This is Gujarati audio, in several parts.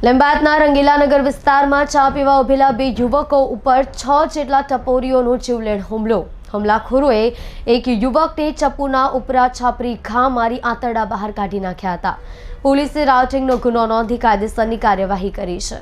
લીંબાયતના રંગીલાનગર વિસ્તારમાં ચા પીવા ઉભેલા બે યુવકો ઉપર 6 જેટલા ટપોરીઓનો જીવલેણ હુમલો. હુમલાખોરોએ એક યુવકને ચપ્પુના ઉપરા છાપરી ઘા મારી આંતરડા બહાર કાઢી નાખ્યા હતા. પોલીસે રાઉટિંગનો ગુનો નોંધી કાયદેસરની કાર્યવાહી કરી છે.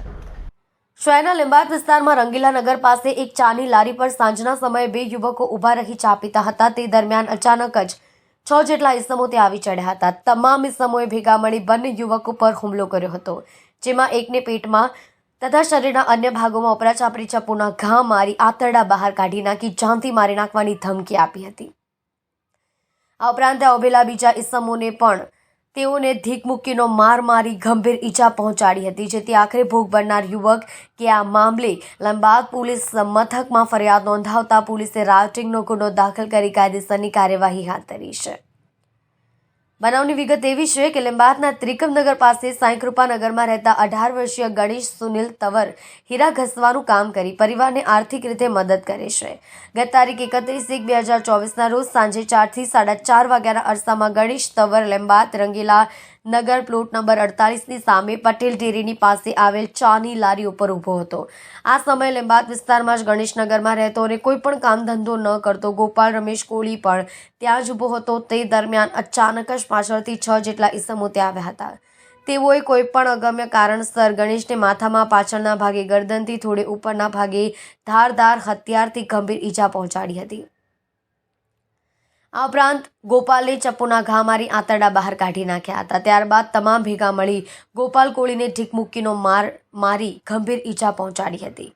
શહેરના લીંબાયત વિસ્તારમાં રંગીલાનગર પાસે એક ચાની લારી પર સાંજના સમયે બે યુવકો ઊભા રહી ચા પીતા હતા. તે દરમિયાન અચાનક જ 6 જેટલા ઈસમો ત્યાં આવી ચડ્યા હતા. તમામ ઈસમોએ ભેગા મળી બંને યુવકો પર હુમલો કર્યો હતો, જેમાં એકને પેટમાં તથા શરીરના અન્ય ભાગોમાં ઉપરા છાપરી ચપ્પુના ઘા મારી આંતરડા બહાર કાઢી નાખી જાનથી મારી નાખવાની ધમકી આપી હતી. આ ઉપરાંત ત્યાં ઉભેલા બીજા ઈસમોને પણ તેઓને ધીક મૂકીનો માર મારી ગંભીર ઈજા પહોંચાડી હતી, જેથી આખરે ભોગ બનનાર યુવક કે આ મામલે લીંબાયત પોલીસ મથકમાં ફરિયાદ નોંધાવતા પોલીસે રાઉટિંગનો ગુનો દાખલ કરી કાયદેસરની કાર્યવાહી હાથ ધરી છે. બનાવની વિગત એવી છે કે લીંબાયતના ત્રિકમનગર પાસે સાંઈકૃપાનગરમાં રહેતા 18 વર્ષીય ગણેશ સુનિલ તવર હીરા ઘસવાનું કામ કરી પરિવારને આર્થિક રીતે મદદ કરે છે. ગત તારીખ 31/1/2024ના રોજ સાંજે 4 થી 4:30 વાગ્યાના અરસામાં ગણેશ તવર લીંબાયત રંગીલા નગર પ્લોટ નંબર 48ની સામે પટેલ ડેરીની પાસે આવેલ ચાની લારી ઉપર ઊભો હતો. આ સમયે લીંબાયત વિસ્તારમાં જ ગણેશનગરમાં રહેતો અને કોઈ પણ કામ ધંધો ન કરતો ગોપાલ રમેશ કોળી પણ ત્યાં જ ઊભો હતો. તે દરમિયાન અચાનક જ પાછળથી 6 જેટલા ઈસમો ત્યાં આવ્યા હતા. તેઓએ કોઈ પણ અગમ્ય કારણસર ગણેશને માથામાં પાછળના ભાગે ગરદનથી થોડે ઉપરના ભાગે ધારદાર હથિયારથી ગંભીર ઈજા પહોંચાડી હતી. આ ઉપરાંત ગોપાલને ચપ્પુના ઘા મારી આંતરડા બહાર કાઢી નાખ્યા હતા. ત્યારબાદ તમામ ભેગા મળી ગોપાલ કોળીને ઢીક મૂકીનો માર મારી ગંભીર ઈજા પહોંચાડી હતી.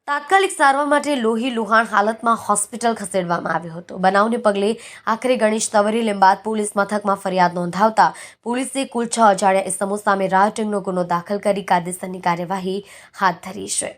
તાત્કાલિક સારવાર માટે લોહી લુહાણ હાલતમાં હોસ્પિટલ ખસેડવામાં આવ્યો હતો. બનાવને પગલે આખરે ગણેશ તવરે લીંબાયત પોલીસ મથકમાં ફરિયાદ નોંધાવતા પોલીસે કુલ 6 અજાણ્યા ઈસમો સામે રાઉટિંગનો ગુનો દાખલ કરી કાયદેસરની કાર્યવાહી હાથ ધરી છે.